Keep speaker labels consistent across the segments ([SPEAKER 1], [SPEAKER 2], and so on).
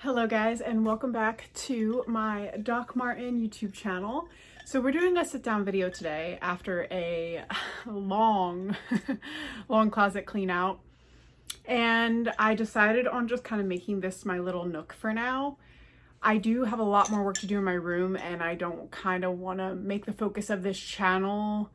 [SPEAKER 1] Hello guys, and welcome back to my Doc Marten YouTube channel. So we're doing a sit-down video today after a long closet clean out, and I decided on just kind of making this my little nook for now. I do have a lot more work to do in my room, and I don't kind of want to make the focus of this channel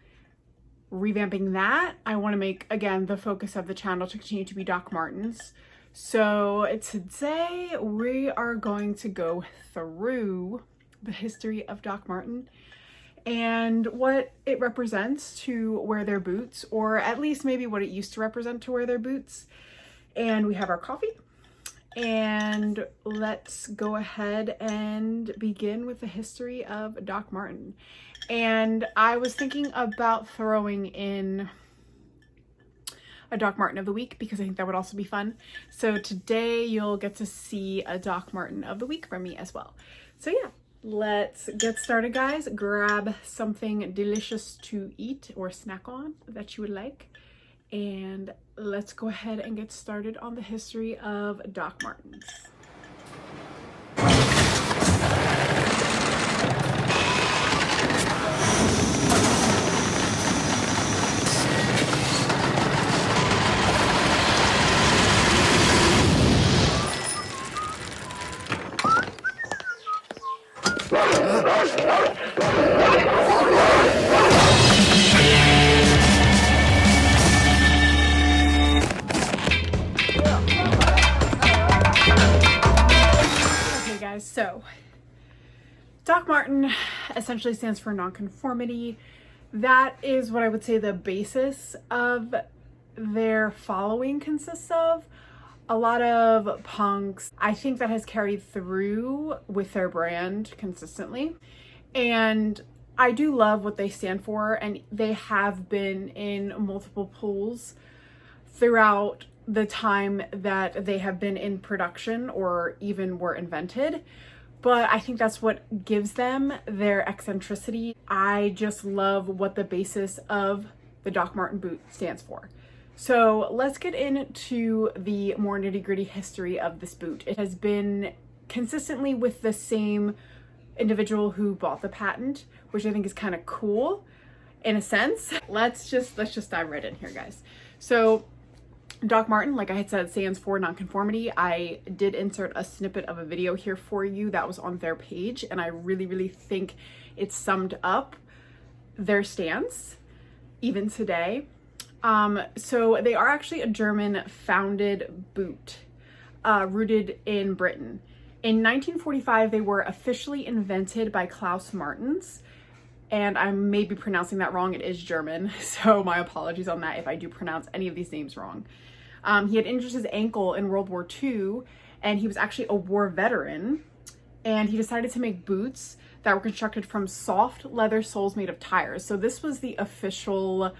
[SPEAKER 1] revamping that. I want to make, again, the focus of the channel to continue to be Doc Marten's. So today we are going to go through the history of Doc Marten and what it represents to wear their boots, or at least maybe what it used to represent to wear their boots. And we have our coffee, and let's go ahead and begin with the history of Doc Marten. And I was thinking about throwing in a Doc Marten of the week because I think that would also be fun. So today you'll get to see a Doc Marten of the week from me as well. So yeah, let's get started, guys. Grab something delicious to eat or snack on that you would like, and let's go ahead and get started on the history of Doc Martens. So Doc Marten essentially stands for nonconformity. That is what I would say the basis of their following consists of. A lot of punks. I think that has carried through with their brand consistently. And I do love what they stand for, and they have been in multiple pools throughout the time that they have been in production or even were invented. But I think that's what gives them their eccentricity. I just love what the basis of the Doc Marten boot stands for. So let's get into the more nitty-gritty history of this boot. It has been consistently with the same individual who bought the patent, which I think is kind of cool in a sense. Let's just dive right in here, guys. So Doc Marten, like I had said, stands for nonconformity. I did insert a snippet of a video here for you that was on their page, and I really think it summed up their stance even today. So they are actually a German founded boot, rooted in Britain. In 1945, they were officially invented by Klaus Martens, and I may be pronouncing that wrong. It is German, so my apologies on that if I do pronounce any of these names wrong. He had injured his ankle in World War II, and he was actually a war veteran, and he decided to make boots that were constructed from soft leather soles made of tires. So this was the official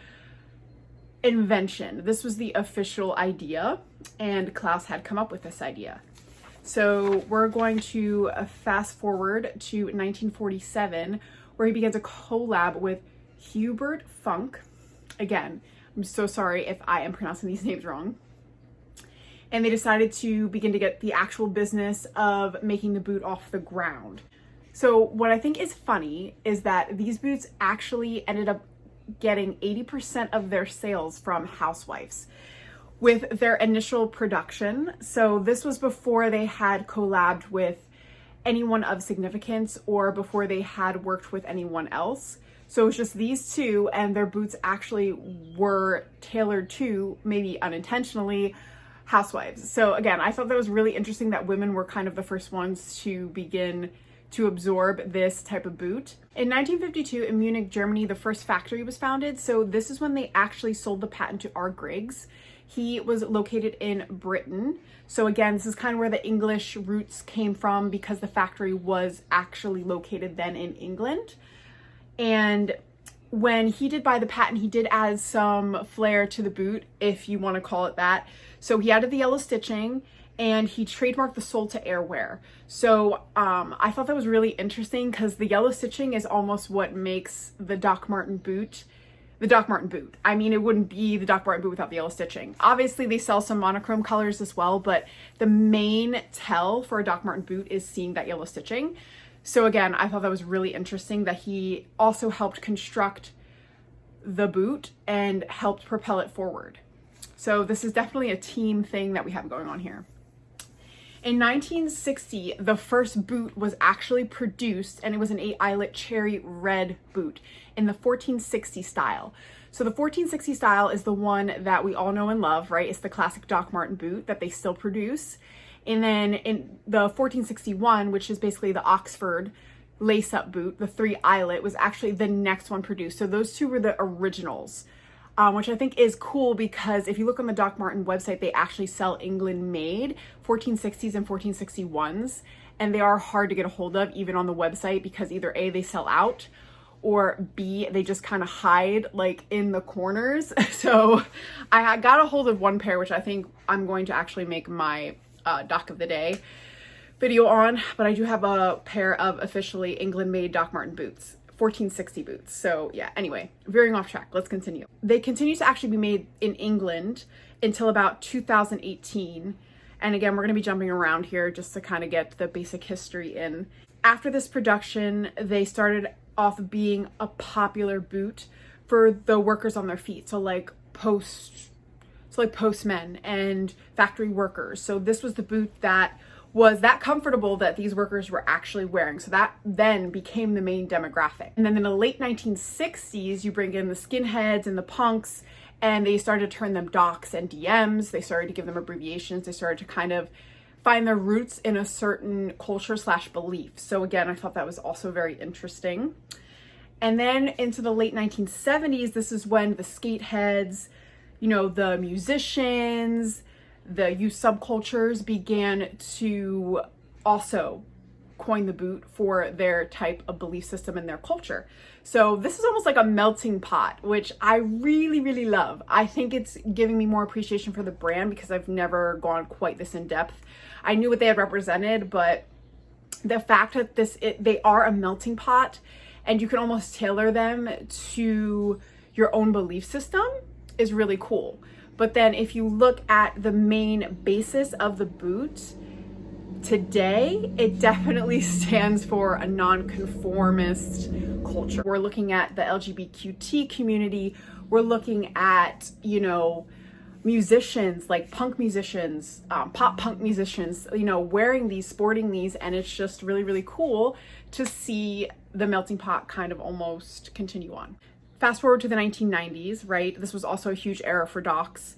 [SPEAKER 1] invention. This was the official idea, and Klaus had come up with this idea. So we're going to fast forward to 1947, where he begins a collab with Hubert Funk. Again, I'm so sorry if I am pronouncing these names wrong. And they decided to begin to get the actual business of making the boot off the ground. So what I think is funny is that these boots actually ended up getting 80% of their sales from housewives with their initial production. So this was before they had collabed with anyone of significance or before they had worked with anyone else. So it was just these two, and their boots actually were tailored to, maybe unintentionally, housewives. So again, I thought that was really interesting that women were kind of the first ones to begin to absorb this type of boot. In 1952, in Munich, Germany, the first factory was founded. So this is when they actually sold the patent to R. Griggs. He was located in Britain. So again, this is kind of where the English roots came from, because the factory was actually located then in England. And when he did buy the patent, he did add some flair to the boot, if you want to call it that. So he added the yellow stitching, and he trademarked the sole to airwear. So I thought that was really interesting, because the yellow stitching is almost what makes the Doc Marten boot the Doc Marten boot. I mean, it wouldn't be the Doc Marten boot without the yellow stitching. Obviously, they sell some monochrome colors as well, but the main tell for a Doc Marten boot is seeing that yellow stitching. So again, I thought that was really interesting that he also helped construct the boot and helped propel it forward. So this is definitely a team thing that we have going on here. In 1960, the first boot was actually produced, and it was an 8-eyelet cherry red boot in the 1460 style. So the 1460 style is the one that we all know and love, right? It's the classic Doc Marten boot that they still produce. And then in the 1461, which is basically the Oxford lace-up boot, the 3-eyelet, was actually the next one produced. So those two were the originals. Which I think is cool because if you look on the Doc Marten website, they actually sell England made 1460s and 1461s, and they are hard to get a hold of even on the website because either A, they sell out, or B, they just kind of hide like in the corners. So I got a hold of one pair, which I think I'm going to actually make my Doc of the Day video on, but I do have a pair of officially England made Doc Marten boots. 1460 boots. So yeah, anyway, veering off track, let's continue. They continue to actually be made in England until about 2018. And again, we're going to be jumping around here just to kind of get the basic history in. After this production, they started off being a popular boot for the workers on their feet. So like postmen and factory workers. So this was the boot that was that comfortable that these workers were actually wearing. So that then became the main demographic. And then in the late 1960s, you bring in the skinheads and the punks, and they started to turn them docs and DMs. They started to give them abbreviations. They started to kind of find their roots in a certain culture / belief. So again, I thought that was also very interesting. And then into the late 1970s, this is when the skateheads, you know, the musicians, the youth subcultures began to also coin the boot for their type of belief system and their culture. So this is almost like a melting pot, which I really, really love. I think it's giving me more appreciation for the brand because I've never gone quite this in depth. I knew what they had represented, but the fact that they are a melting pot and you can almost tailor them to your own belief system is really cool. But then if you look at the main basis of the boot today, it definitely stands for a non-conformist culture. We're looking at the LGBTQ community. We're looking at, you know, musicians, like punk musicians, pop punk musicians, you know, wearing these, sporting these, and it's just really, really cool to see the melting pot kind of almost continue on. Fast forward to the 1990s, right? This was also a huge era for docs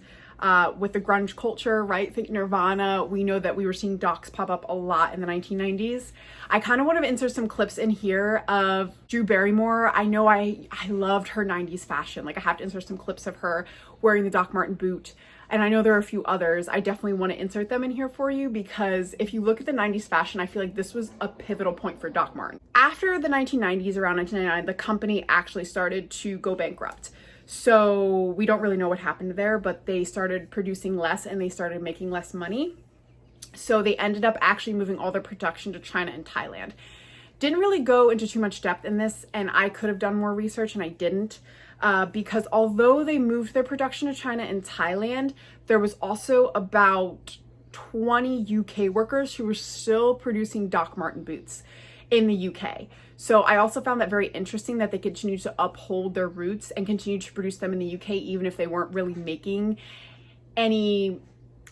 [SPEAKER 1] with the grunge culture, right? Think Nirvana. We know that we were seeing docs pop up a lot in the 1990s. I kind of want to insert some clips in here of Drew Barrymore. I know I loved her 90s fashion. Like I have to insert some clips of her wearing the Doc Marten boot. And I know there are a few others. I definitely want to insert them in here for you because if you look at the 90s fashion, I feel like this was a pivotal point for Doc Marten. After the 1990s, around 1999, the company actually started to go bankrupt. So we don't really know what happened there, but they started producing less and they started making less money. So they ended up actually moving all their production to China and Thailand. Didn't really go into too much depth in this, and I could have done more research and I didn't. Because although they moved their production to China and Thailand, there was also about 20 UK workers who were still producing Doc Marten boots in the UK. So I also found that very interesting that they continued to uphold their roots and continue to produce them in the UK, even if they weren't really making any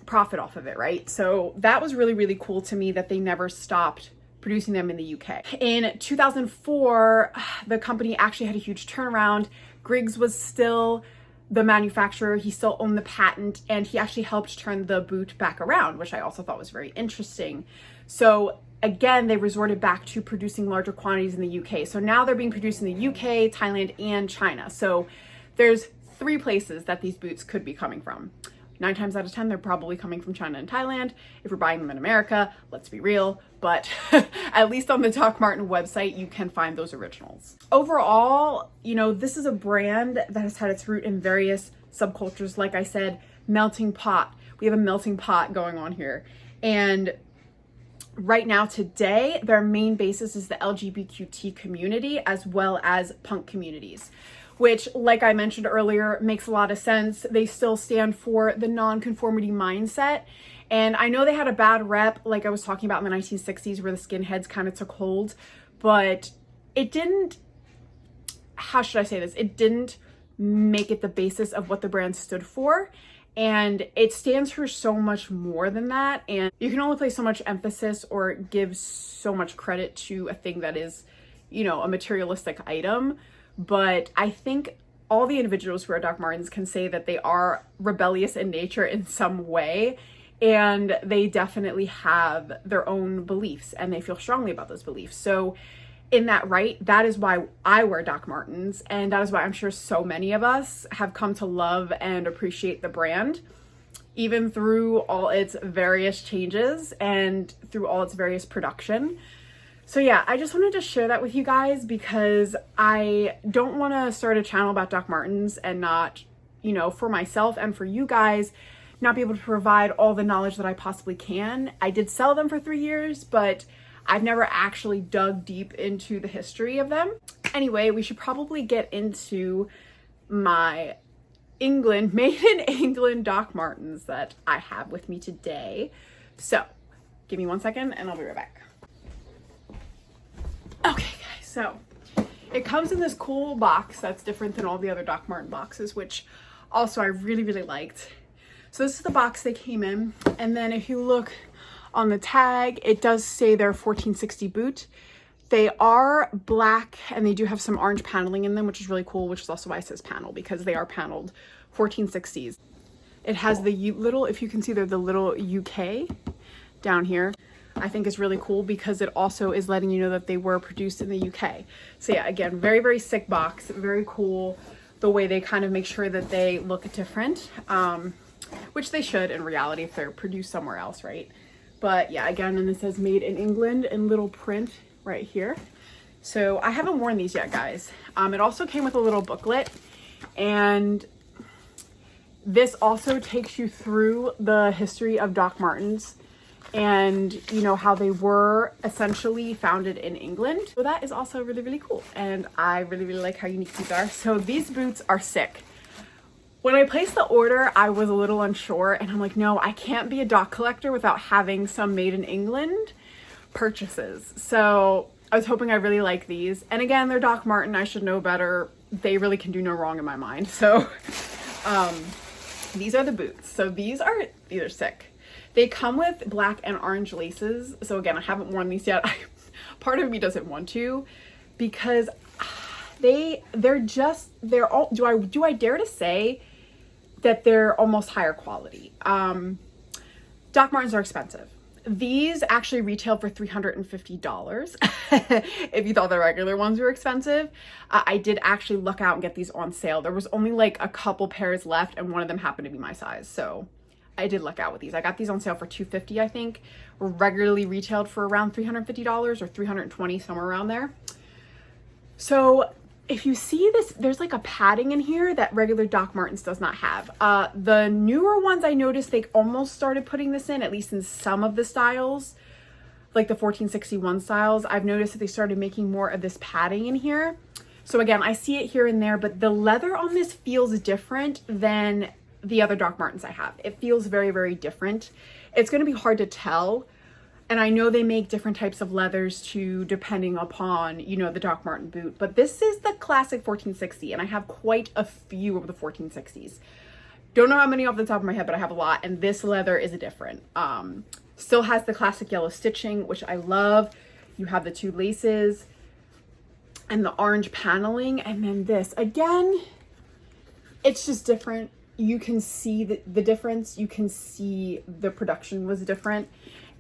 [SPEAKER 1] profit off of it, right? So that was really, really cool to me that they never stopped producing them in the UK. In 2004, the company actually had a huge turnaround. Griggs was still the manufacturer, he still owned the patent, and he actually helped turn the boot back around, which I also thought was very interesting. So again, they resorted back to producing larger quantities in the UK. So now they're being produced in the UK, Thailand, and China. So there's 3 places that these boots could be coming from. 9 times out of 10, they're probably coming from China and Thailand. If you're buying them in America, let's be real, but at least on the Doc Marten website, you can find those originals. Overall, you know, this is a brand that has had its root in various subcultures. Like I said, melting pot. We have a melting pot going on here. And right now, today, their main basis is the LGBTQ community as well as punk communities. which, like I mentioned earlier, makes a lot of sense. They still stand for the non-conformity mindset. And I know they had a bad rep, like I was talking about in the 1960s, where the skinheads kind of took hold, but it didn't, how should I say this? It didn't make it the basis of what the brand stood for. And it stands for so much more than that. And you can only place so much emphasis or give so much credit to a thing that is, you know, a materialistic item. But I think all the individuals who are Doc Martens can say that they are rebellious in nature in some way. And they definitely have their own beliefs and they feel strongly about those beliefs. So in that right, that is why I wear Doc Martens. And that is why I'm sure so many of us have come to love and appreciate the brand, even through all its various changes and through all its various production. So yeah, I just wanted to share that with you guys because I don't want to start a channel about Doc Martens and not, you know, for myself and for you guys, not be able to provide all the knowledge that I possibly can. I did sell them for 3 years, but I've never actually dug deep into the history of them. Anyway, we should probably get into my made in England Doc Martens that I have with me today. So give me 1 second and I'll be right back. Okay guys, so it comes in this cool box that's different than all the other Doc Marten boxes, which also I really, really liked. So this is the box they came in. And then if you look on the tag, it does say they're 1460 boot. They are black and they do have some orange paneling in them, which is really cool, which is also why it says panel, because they are paneled 1460s. It has the little, if you can see there, the little UK down here, I think is really cool because it also is letting you know that they were produced in the UK. So yeah, again, very, very sick box, very cool. The way they kind of make sure that they look different, which they should in reality if they're produced somewhere else, right? But yeah, again, and it says made in England in little print right here. So I haven't worn these yet, guys. It also came with a little booklet, and this also takes you through the history of Doc Martens and, you know, how they were essentially founded in England. So that is also really, really cool. And I really, really like how unique these are. So these boots are sick. When I placed the order, I was a little unsure and I'm like, no, I can't be a Doc collector without having some made in England purchases. So I was hoping I really like these. And again, they're Doc Marten, I should know better. They really can do no wrong in my mind. So these are the boots. So these are sick. They come with black and orange laces. So again, I haven't worn these yet. Part of me doesn't want to because they're all, do I dare to say that they're almost higher quality. Doc Martens are expensive. These actually retail for $350 if you thought the regular ones were expensive. I did actually look out and get these on sale. There was only like a couple pairs left and one of them happened to be my size. So I did luck out with these. I got these on sale for $250, I think. Regularly retailed for around $350 or $320, somewhere around there. So if you see this, there's like a padding in here that regular Doc Martens does not have. The newer ones I noticed they almost started putting this in, at least in some of the styles, like the 1461 styles. I've noticed that they started making more of this padding in here. So again, I see it here and there, but the leather on this feels different than the other Doc Martens I have. It feels very, very different. It's going to be hard to tell. And I know they make different types of leathers too, depending upon, you know, the Doc Marten boot. But this is the classic 1460, and I have quite a few of the 1460s. Don't know how many off the top of my head, but I have a lot. And this leather is different. Still has the classic yellow stitching, which I love. You have the two laces and the orange paneling. And then this, again, it's just different. You can see the difference. You can see the production was different.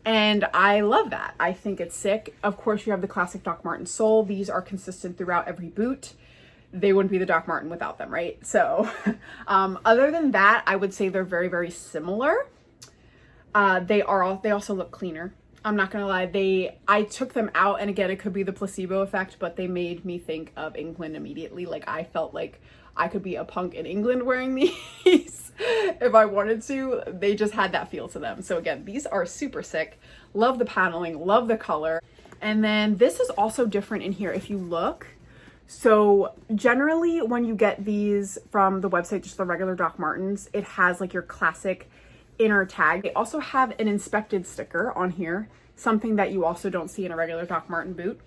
[SPEAKER 1] And I love that. I think it's sick. Of course, you have the classic Doc Marten sole. These are consistent throughout every boot. They wouldn't be the Doc Marten without them, right? So other than that, I would say they're very, very similar. They also look cleaner. I'm not gonna lie. I took them out, and again, it could be the placebo effect, but they made me think of England immediately. Like I felt like I could be a punk in England wearing these if I wanted to. They just had that feel to them. So again, these are super sick. Love the paneling, love the color. And then this is also different in here if you look. So generally when you get these from the website, just the regular Doc Martens, it has like your classic inner tag. They also have an inspected sticker on here, something that you also don't see in a regular Doc Marten boot.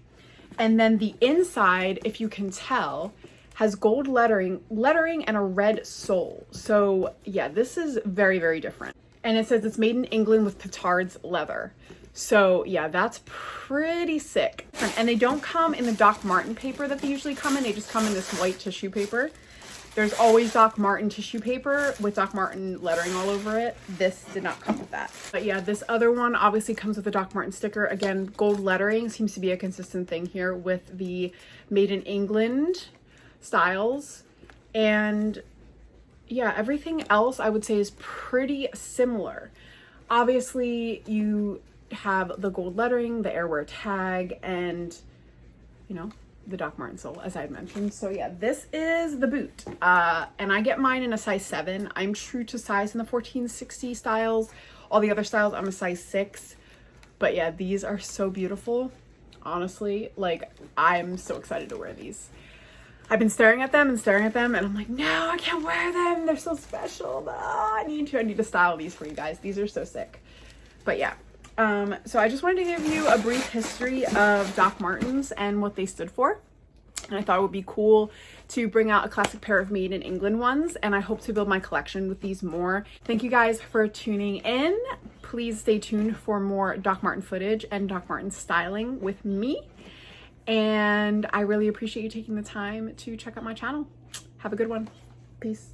[SPEAKER 1] And then the inside, if you can tell, has gold lettering and a red sole. So yeah, this is very, very different. And it says it's made in England with Petard's leather. So yeah, that's pretty sick. And they don't come in the Doc Marten paper that they usually come in. They just come in this white tissue paper. There's always Doc Marten tissue paper with Doc Marten lettering all over it. This did not come with that. But yeah, this other one obviously comes with the Doc Marten sticker. Again, gold lettering seems to be a consistent thing here with the Made in England styles. And yeah, everything else I would say is pretty similar. Obviously, you have the gold lettering, the airwear tag, and you know, the Doc Marten sole, as I had mentioned. So yeah, this is the boot. And I get mine in a size 7. I'm true to size in the 1460 styles. All the other styles, I'm a size 6. But yeah, these are so beautiful. Honestly, like, I'm so excited to wear these. I've been staring at them and I'm like, no, I can't wear them. They're so special. Oh, I need to style these for you guys. These are so sick. But yeah. So I just wanted to give you a brief history of Doc Martens and what they stood for. And I thought it would be cool to bring out a classic pair of Made in England ones. And I hope to build my collection with these more. Thank you guys for tuning in. Please stay tuned for more Doc Marten footage and Doc Marten styling with me. And I really appreciate you taking the time to check out my channel. Have a good one. Peace.